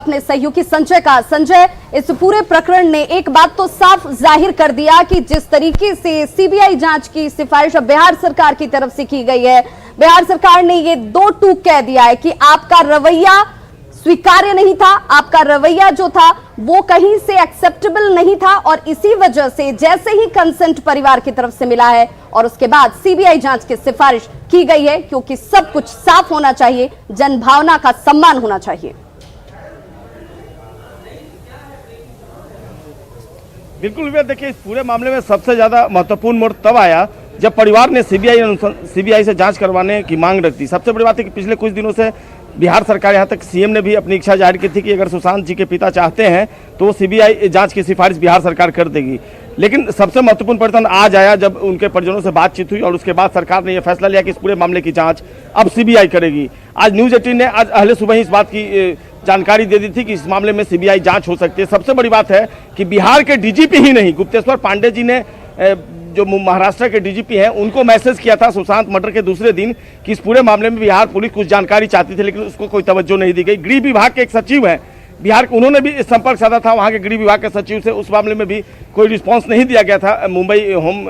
अपने सहयोगी संजय का। संजय, इस पूरे प्रकरण ने एक बात तो साफ जाहिर कर दिया कि जिस तरीके से सीबीआई जांच की सिफारिश बिहार सरकार की तरफ से की गई है, बिहार सरकार ने ये दो टूक कह दिया है कि आपका रवैया स्वीकार्य नहीं था, आपका रवैया जो था वो कहीं से एक्सेप्टेबल नहीं था और इसी वजह से जैसे ही कंसेंट परिवार की तरफ से मिला है और उसके बाद सीबीआई जांच की सिफारिश की गई है, क्योंकि सब कुछ साफ होना चाहिए, जनभावना का सम्मान होना चाहिए। बिल्कुल भैया, देखिए इस पूरे मामले में सबसे ज्यादा महत्वपूर्ण मोड़ तब आया जब परिवार ने सीबीआई से जांच करवाने की मांग रखी। सबसे बड़ी बात है कि पिछले कुछ दिनों से बिहार सरकार, यहाँ तक सीएम ने भी अपनी इच्छा जाहिर की थी कि अगर सुशांत जी के पिता चाहते हैं तो वो सीबीआई जांच की सिफारिश बिहार सरकार कर देगी। लेकिन सबसे महत्वपूर्ण परिवर्तन आज आया जब उनके परिजनों से बातचीत हुई और उसके बाद सरकार ने यह फैसला लिया कि इस पूरे मामले की जांच अब सीबीआई करेगी। आज न्यूज 18 ने आज अहले सुबह ही इस बात की जानकारी दे दी थी कि इस मामले में सीबीआई जांच हो सकती है। सबसे बड़ी बात है कि बिहार के डीजीपी ही नहीं, गुप्तेश्वर पांडे जी ने जो महाराष्ट्र के डीजीपी हैं उनको मैसेज किया था सुशांत मर्डर के दूसरे दिन कि इस पूरे मामले में बिहार पुलिस कुछ जानकारी चाहती थी, लेकिन उसको कोई तवज्जो नहीं दी गई। गृह विभाग के एक सचिव हैं बिहार के, उन्होंने भी संपर्क साधा था वहाँ के गृह विभाग के सचिव से, उस मामले में भी कोई रिस्पॉन्स नहीं दिया गया था मुंबई होम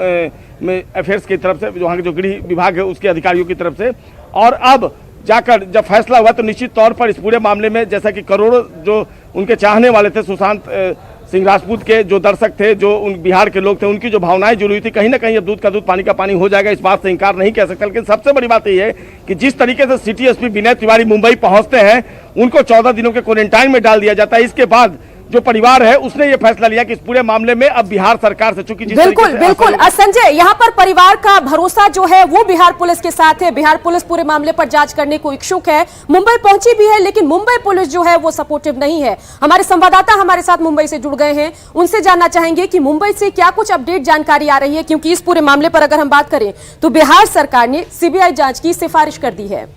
अफेयर्स की तरफ से, वहाँ के जो गृह विभाग है उसके अधिकारियों की तरफ से। और अब जाकर जब फैसला हुआ तो निश्चित तौर पर इस पूरे मामले में जैसा कि करोड़ों जो उनके चाहने वाले थे, सुशांत सिंह राजपूत के जो दर्शक थे, जो उन बिहार के लोग थे, उनकी जो भावनाएं जुड़ी हुई थी, कहीं ना कहीं अब दूध का दूध पानी का पानी हो जाएगा, इस बात से इंकार नहीं कह सकते। लेकिन सबसे बड़ी बात यह है कि जिस तरीके से सिटी एसपी विनय तिवारी मुंबई पहुंचते हैं, उनको 14 दिनों के क्वारंटाइन में डाल दिया जाता है। इसके बाद जो परिवार है उसने ये फैसला लिया कि इस पूरे मामले में अब बिहार सरकार से, चूंकि बिल्कुल संजय, यहाँ पर परिवार का भरोसा जो है वो बिहार पुलिस के साथ है। बिहार पुलिस पूरे मामले पर जांच करने को इच्छुक है, मुंबई पहुंची भी है, लेकिन मुंबई पुलिस जो है वो सपोर्टिव नहीं है। हमारे संवाददाता हमारे साथ मुंबई से जुड़ गए हैं, उनसे जानना चाहेंगे कि मुंबई से क्या कुछ अपडेट जानकारी आ रही है, क्योंकि इस पूरे मामले पर अगर हम बात करें तो बिहार सरकार ने सीबीआई जांच की सिफारिश कर दी है।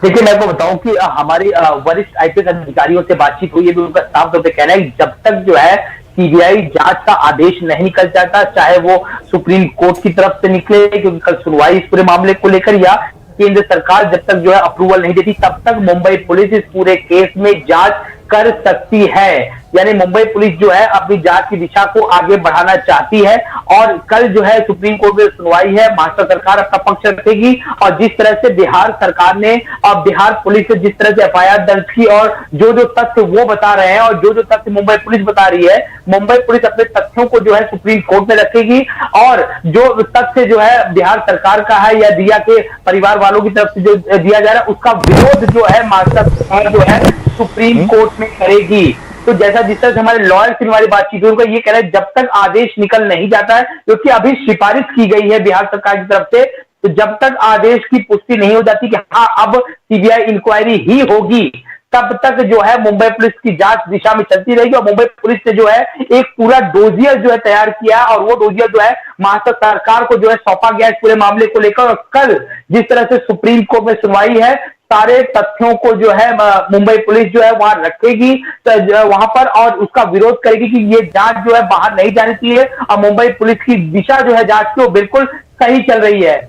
देखिए, मैं आपको बताऊं कि हमारी वरिष्ठ आईपीएस अधिकारियों से बातचीत हुई है, भी उनका साफ तौर पे कहना है कि जब तक जो है सीबीआई जांच का आदेश नहीं निकल जाता, चाहे वो सुप्रीम कोर्ट की तरफ से निकले, क्योंकि कल सुनवाई इस पूरे मामले को लेकर, या केंद्र सरकार जब तक जो है अप्रूवल नहीं देती, तब तक मुंबई पुलिस इस पूरे केस में जांच कर सकती है। यानी मुंबई पुलिस जो है अपनी जांच की दिशा को आगे बढ़ाना चाहती है और कल जो है सुप्रीम कोर्ट में सुनवाई है, महाराष्ट्र सरकार अपना पक्ष रखेगी। और जिस तरह से बिहार सरकार ने और बिहार पुलिस से जिस तरह से एफआईआर दर्ज की और जो जो तथ्य वो बता रहे हैं और जो जो तथ्य मुंबई पुलिस बता रही है, मुंबई पुलिस अपने तथ्यों को जो है सुप्रीम कोर्ट में रखेगी और जो तथ्य जो है बिहार सरकार का है या दिया के परिवार वालों की तरफ से जो दिया जा रहा है, उसका विरोध जो है महाराष्ट्र सरकार जो है सुप्रीम कोर्ट में करेगी। तो जैसा जिस तरह से हमारे लॉयर से हमारी बातचीत हुई, उनका ये कह रहा है जब तक आदेश निकल नहीं जाता है, क्योंकि अभी सिफारिश की गई है बिहार सरकार की तरफ से, तो जब तक आदेश की पुष्टि नहीं हो जाती कि हाँ अब सीबीआई इंक्वायरी ही होगी, तब तक जो है मुंबई पुलिस की जांच दिशा में चलती रहेगी। और मुंबई पुलिस ने जो है एक पूरा डोजियर जो है तैयार किया और वो डोजियर जो है महाराष्ट्र सरकार को जो है सौंपा गया इस पूरे मामले को लेकर। और कल जिस तरह से सुप्रीम कोर्ट में सुनवाई है, सारे तथ्यों को जो है मुंबई पुलिस जो है वहां रखेगी वहां पर और उसका विरोध करेगी कि ये जांच जो है बाहर नहीं जानी चाहिए और मुंबई पुलिस की दिशा जो है जांच की वो बिल्कुल सही चल रही है।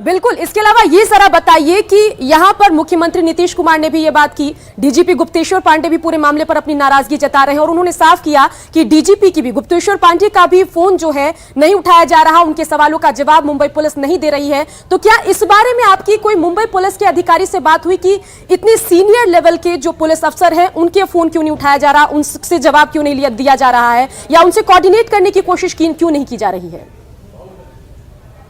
बिल्कुल, इसके अलावा ये जरा बताइए कि यहां पर मुख्यमंत्री नीतीश कुमार ने भी ये बात की, डीजीपी गुप्तेश्वर पांडे भी पूरे मामले पर अपनी नाराजगी जता रहे हैं और उन्होंने साफ किया कि डीजीपी की भी, गुप्तेश्वर पांडे का भी फोन जो है नहीं उठाया जा रहा, उनके सवालों का जवाब मुंबई पुलिस नहीं दे रही है। तो क्या इस बारे में आपकी कोई मुंबई पुलिस के अधिकारी से बात हुई कि इतने सीनियर लेवल के जो पुलिस अफसर हैं उनके फोन क्यों नहीं उठाया जा रहा, उनसे जवाब क्यों नहीं दिया जा रहा है, या उनसे कोऑर्डिनेट करने की कोशिश क्यों नहीं की जा रही है?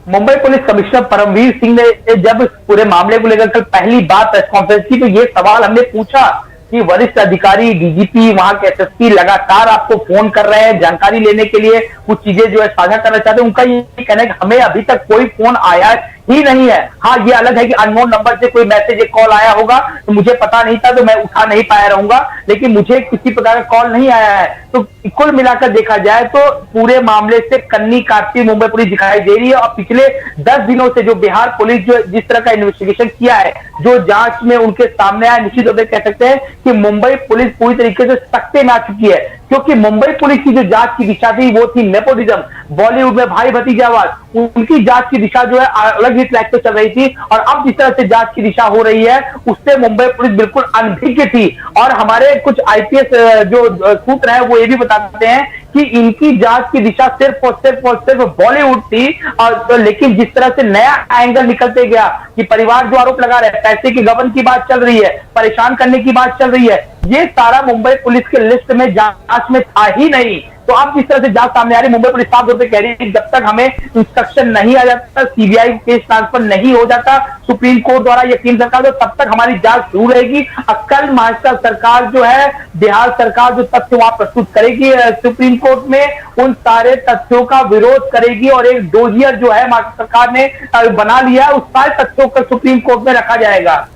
मुंबई पुलिस कमिश्नर परमवीर सिंह ने जब पूरे मामले को लेकर कल पहली बार प्रेस कॉन्फ्रेंस की, तो ये सवाल हमने पूछा कि वरिष्ठ अधिकारी, डीजीपी, वहां के एसएसपी लगातार आपको फोन कर रहे हैं जानकारी लेने के लिए, कुछ चीजें जो है साझा करना चाहते हैं। उनका ये कहना है कि हमें अभी तक कोई फोन आया ही नहीं है। हाँ, ये अलग है कि अननोन नंबर से कोई मैसेज, एक कॉल आया होगा तो मुझे पता नहीं था तो मैं उठा नहीं पाया रहूंगा, लेकिन मुझे किसी प्रकार का कॉल नहीं आया है। तो कुल मिलाकर देखा जाए तो पूरे मामले से कन्नी काटती मुंबई पुलिस दिखाई दे रही है। और पिछले 10 दिनों से जो बिहार पुलिस जो जिस तरह का इन्वेस्टिगेशन किया है, जो जांच में उनके सामने आया, निश्चित तौर पर कह सकते हैं कि मुंबई पुलिस पूरी तरीके से सख्ते में आ चुकी है। क्योंकि मुंबई पुलिस की जो जांच की दिशा थी वो थी नेपोटिज्म, बॉलीवुड में भाई भतीजावाद, उनकी जांच की दिशा जो है अलग ही ट्रैक पे चल रही थी। और अब जिस तरह से जांच की दिशा हो रही है उससे मुंबई पुलिस बिल्कुल अनभिज्ञ थी। और हमारे कुछ आईपीएस जो सूत्र है वो ये भी बताते हैं कि इनकी जांच की दिशा सिर्फ और सिर्फ बॉलीवुड थी। और लेकिन जिस तरह से नया एंगल निकलते गया कि परिवार जो आरोप लगा रहे हैं, पैसे की गबन की बात चल रही है, परेशान करने की बात चल रही है, ये सारा मुंबई पुलिस के लिस्ट में जांच में था ही नहीं। तो अब जिस तरह से जांच सामने आ रही, मुंबई पुलिस साफ तौर पे कह रही है कि जब तक हमें इंस्ट्रक्शन नहीं आ जाता, सीबीआई केस ट्रांसफर नहीं हो जाता सुप्रीम कोर्ट द्वारा या केंद्र सरकार, तो तब तक हमारी जांच शुरू रहेगी। कल महाराष्ट्र सरकार जो है, बिहार सरकार जो तथ्य वहां प्रस्तुत करेगी सुप्रीम कोर्ट में, उन सारे तथ्यों का विरोध करेगी और एक डोजियर जो है महाराष्ट्र सरकार ने बना लिया, उस सारे तथ्यों को सुप्रीम कोर्ट में रखा जाएगा।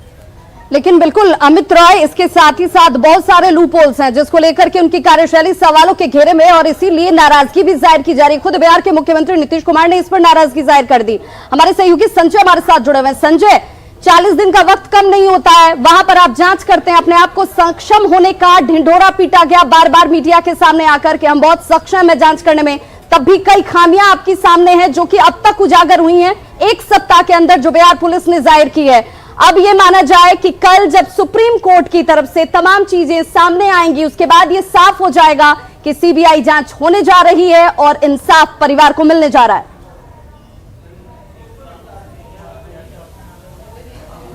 लेकिन बिल्कुल अमित रॉय, इसके साथ ही साथ बहुत सारे लूप होल्स हैं जिसको लेकर के उनकी कार्यशैली सवालों के घेरे में, और इसीलिए नाराजगी भी जाहिर की जा रही है। खुद बिहार के मुख्यमंत्री नीतीश कुमार ने इस पर नाराजगी जाहिर कर दी। हमारे सहयोगी संजय हमारे साथ जुड़े हुए हैं। संजय, 40 दिन का वक्त कम नहीं होता है, वहां पर आप जांच करते हैं, अपने आप को सक्षम होने का ढिंढोरा पीटा गया बार बार मीडिया के सामने आकर के हम बहुत सक्षम है जांच करने में, तब भी कई खामियां आपके सामने हैं जो कि अब तक उजागर हुई हैं एक सप्ताह के अंदर जो बिहार पुलिस ने जाहिर की है। अब यह माना जाए कि कल जब सुप्रीम कोर्ट की तरफ से तमाम चीजें सामने आएंगी उसके बाद यह साफ हो जाएगा कि सीबीआई जांच होने जा रही है और इंसाफ परिवार को मिलने जा रहा है।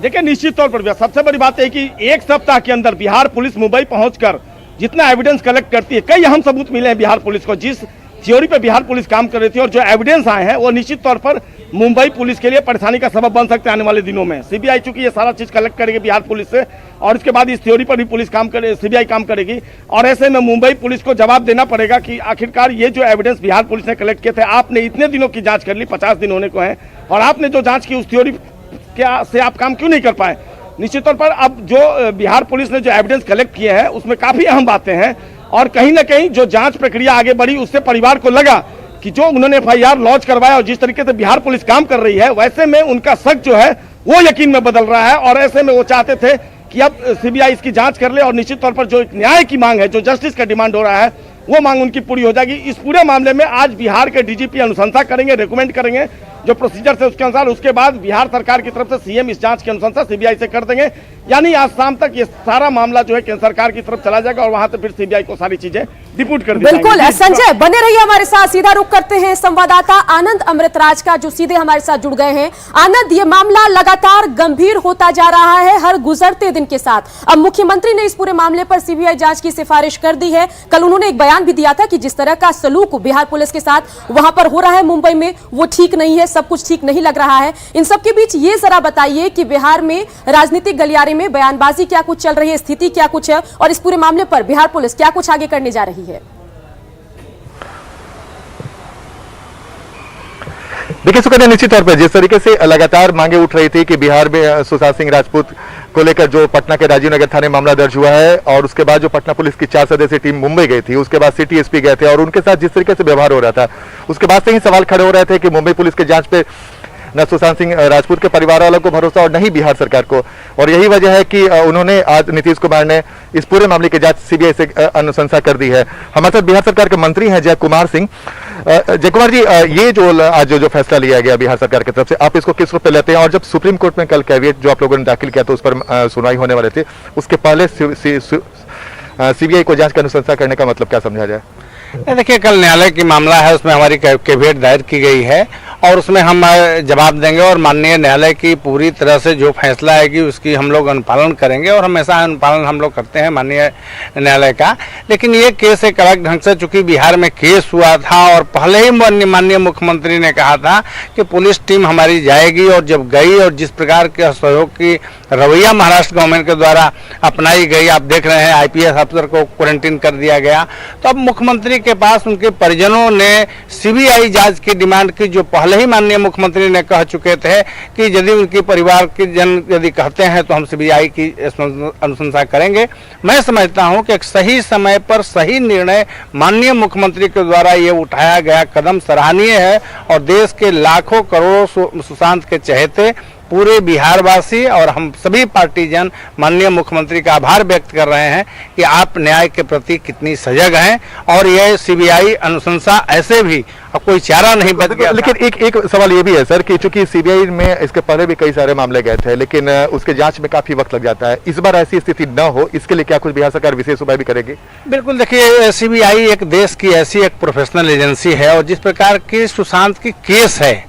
देखिए, निश्चित तौर पर सबसे बड़ी बात है कि एक सप्ताह के अंदर बिहार पुलिस मुंबई पहुंचकर जितना एविडेंस कलेक्ट करती है, कई अहम सबूत मिले हैं बिहार पुलिस को। जिस थ्योरी पे बिहार पुलिस काम कर रही थी और जो एविडेंस आए हैं वो निश्चित तौर पर मुंबई पुलिस के लिए परेशानी का सबब बन सकते हैं आने वाले दिनों में। सीबीआई चूंकि ये सारा चीज कलेक्ट करेगी बिहार पुलिस से और इसके बाद इस थ्योरी पर भी पुलिस काम करे, सीबीआई काम करेगी, और ऐसे में मुंबई पुलिस को जवाब देना पड़ेगा कि आखिरकार ये जो एविडेंस बिहार पुलिस ने कलेक्ट किए थे, आपने इतने दिनों की जांच कर ली, 50 दिन होने को है, और आपने जो जांच की उस थ्योरी से आप काम क्यों नहीं कर पाए। निश्चित तौर पर अब जो बिहार पुलिस ने जो एविडेंस कलेक्ट किए हैं उसमें काफी अहम बातें हैं, और कहीं ना कहीं जो जांच प्रक्रिया आगे बढ़ी उससे परिवार को लगा कि जो उन्होंने एफआईआर लॉन्च करवाया और जिस तरीके से बिहार पुलिस काम कर रही है, वैसे में उनका शक जो है वो यकीन में बदल रहा है, और ऐसे में वो चाहते थे कि अब सीबीआई इसकी जांच कर ले और निश्चित तौर पर जो एक न्याय की मांग है, जो जस्टिस का डिमांड हो रहा है, वो मांग उनकी पूरी हो जाएगी। इस पूरे मामले में आज बिहार के डीजीपी अनुशंसा करेंगे, रिकमेंड करेंगे जो प्रोसीजर है उसके अनुसार, उसके बाद बिहार सरकार की तरफ से सीएम इस जांच की अनुशंसा सीबीआई से कर देंगे। यानी आज शाम तक ये सारा मामला जो है केंद्र सरकार की तरफ चला जाएगा और वहां से फिर सीबीआई को सारी चीजें डिप्यूट कर दी जाएंगी। बिल्कुल संजय, बने रहिए हमारे साथ। सीधा रुख करते हैं संवाददाता आनंद अमृतराज का जो सीधे हमारे साथ जुड़ गए हैं। आनंद, ये मामला लगातार गंभीर होता जा रहा है हर गुजरते दिन के साथ। अब मुख्यमंत्री ने इस पूरे मामले पर सीबीआई जांच की सिफारिश कर दी है। कल उन्होंने एक बयान भी दिया था कि जिस तरह का सलूक बिहार पुलिस के साथ वहां पर हो रहा है मुंबई में, वो ठीक नहीं है, सब कुछ ठीक नहीं लग रहा है। इन सबके बीच ये जरा बताइए कि बिहार में राजनीतिक गलियारे में बयानबाजी क्या कुछ चल रही है, स्थिति क्या कुछ है, और इस पूरे मामले पर बिहार पुलिस क्या कुछ आगे करने जा रही है। देखिए सुकन्या, निश्चित तौर पर जिस तरीके से लगातार मांगे उठ रही थी कि बिहार में सुशांत सिंह राजपूत को लेकर जो पटना के राजीव नगर थाने मामला दर्ज हुआ है, और उसके बाद जो पटना पुलिस की 4 सदस्यीय टीम मुंबई गई थी, उसके बाद सिटी एसपी गए थे और उनके साथ जिस तरीके से व्यवहार हो रहा था, उसके बाद से ही सवाल खड़े हो रहे थे कि मुंबई पुलिस की जांच पे न सुशांत सिंह राजपूत के परिवार वालों को भरोसा और नहीं बिहार सरकार को। और यही वजह है कि उन्होंने आज नीतीश कुमार ने इस पूरे मामले की जांच सीबीआई से अनुशंसा कर दी है। हमारे साथ बिहार सरकार के मंत्री हैं जय कुमार सिंह। जय कुमार जी, ये जो आज जो फैसला लिया गया बिहार सरकार की तरफ से, आप इसको किस रूप में लेते हैं? और जब सुप्रीम कोर्ट में कल कैविएट जो आप लोगों ने दाखिल किया था उस पर सुनवाई होने वाले थे, उसके पहले सीबीआई को जांच की अनुशंसा करने का मतलब क्या समझा जाए? देखिए, कल न्यायालय की मामला है, उसमें हमारी कैविएट दायर की गई है और उसमें हम जवाब देंगे और माननीय न्यायालय की पूरी तरह से जो फैसला है कि उसकी हम लोग अनुपालन करेंगे, और हमेशा अनुपालन हम लोग करते हैं माननीय न्यायालय का। लेकिन ये केस एक अलग ढंग से, चूंकि बिहार में केस हुआ था और पहले ही माननीय मुख्यमंत्री ने कहा था कि पुलिस टीम हमारी जाएगी, और जब गई और जिस प्रकार के सहयोग की रवैया महाराष्ट्र गवर्नमेंट के द्वारा अपनाई गई, आप देख रहे हैं आईपीएस अफसर को क्वारंटीन कर दिया गया। तो अब मुख्यमंत्री के पास उनके परिजनों ने सीबीआई जांच की डिमांड की, जो पहले ही माननीय मुख्यमंत्री ने कह चुके थे कि यदि उनके परिवार के जन यदि कहते हैं तो हम सीबीआई की अनुशंसा करेंगे। मैं समझता हूं कि एक सही समय पर सही निर्णय माननीय मुख्यमंत्री के द्वारा ये उठाया गया कदम सराहनीय है, और देश के लाखों करोड़ों सुशांत के चहेते पूरे बिहारवासी और हम सभी पार्टीजन माननीय मुख्यमंत्री का आभार व्यक्त कर रहे हैं कि आप न्याय के प्रति कितनी सजग हैं और यह सीबीआई अनुशंसा ऐसे भी अब कोई चारा नहीं बच गया। लेकिन एक सवाल ये भी है सर कि चूंकि सीबीआई में इसके पहले भी कई सारे मामले गए थे, लेकिन उसके जांच में काफी वक्त लग जाता है। इस बार ऐसी स्थिति न हो, इसके लिए क्या कुछ बिहार सरकार विशेष उपाय भी करेगी? बिल्कुल, देखिए सीबीआई एक देश की ऐसी एक प्रोफेशनल एजेंसी है और जिस प्रकार की सुशांत की केस है,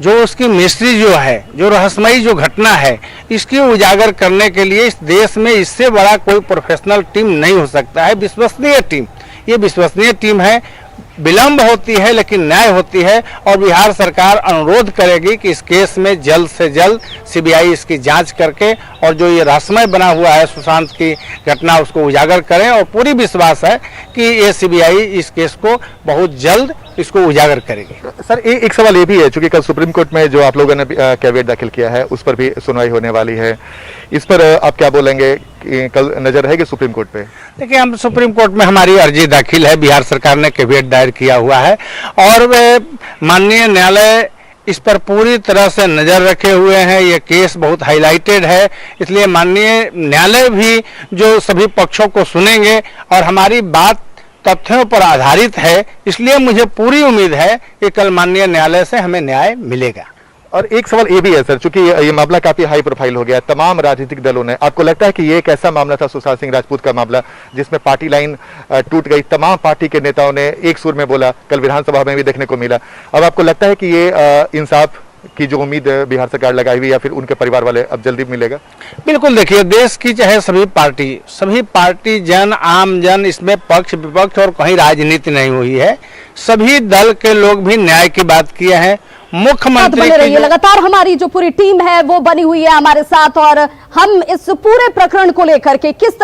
जो उसकी मिस्ट्री जो है, जो रहस्यमयी जो घटना है, इसकी उजागर करने के लिए इस देश में इससे बड़ा कोई प्रोफेशनल टीम नहीं हो सकता है। विश्वसनीय टीम, ये विश्वसनीय टीम है। विलंब होती है लेकिन न्याय होती है और बिहार सरकार अनुरोध करेगी कि इस केस में जल्द से जल्द सीबीआई इसकी जांच करके और जो ये रहस्यमय बना हुआ है सुशांत की घटना उसको उजागर करें और पूरी विश्वास है कि ये सीबीआई इस केस को बहुत जल्द इसको उजागर करेगी। सर एक सवाल ये भी है, चूंकि कल सुप्रीम कोर्ट में जो आप लोगों ने कैविएट दाखिल किया है उस पर भी सुनवाई होने वाली है, इस पर आप क्या बोलेंगे? कल नजर रहेगी सुप्रीम कोर्ट पे? देखिए, हम सुप्रीम कोर्ट में हमारी अर्जी दाखिल है, बिहार सरकार ने कैविएट दायर किया हुआ है और माननीय न्यायालय इस पर पूरी तरह से नजर रखे हुए हैं। ये केस बहुत हाईलाइटेड है, इसलिए माननीय न्यायालय भी जो सभी पक्षों को सुनेंगे और हमारी बात तथ्यों पर आधारित है, इसलिए मुझे पूरी उम्मीद है कि कल माननीय न्यायालय से हमें न्याय मिलेगा। और एक सवाल ये भी है सर, चूंकि ये मामला काफी हाई प्रोफाइल हो गया, तमाम राजनीतिक दलों ने, आपको लगता है कि ये एक ऐसा मामला था सुशांत सिंह राजपूत का मामला जिसमें पार्टी लाइन टूट गई, तमाम पार्टी के नेताओं ने एक सुर में बोला, कल विधानसभा में भी देखने को मिला। अब आपको लगता है कि ये इंसाफ की जो उम्मीद बिहार सरकार लगाई हुई या फिर उनके परिवार वाले अब जल्दी मिलेगा? बिल्कुल, देखिए देश की चाहे सभी पार्टी जन आम जन, इसमें पक्ष विपक्ष और कहीं राजनीति नहीं हुई है, सभी दल के लोग भी न्याय की बात किए हैं। मुख्यमंत्री बने रहिए, लगातार हमारी जो पूरी टीम है वो बनी हुई है हमारे साथ और हम इस पूरे प्रकरण को लेकर के किस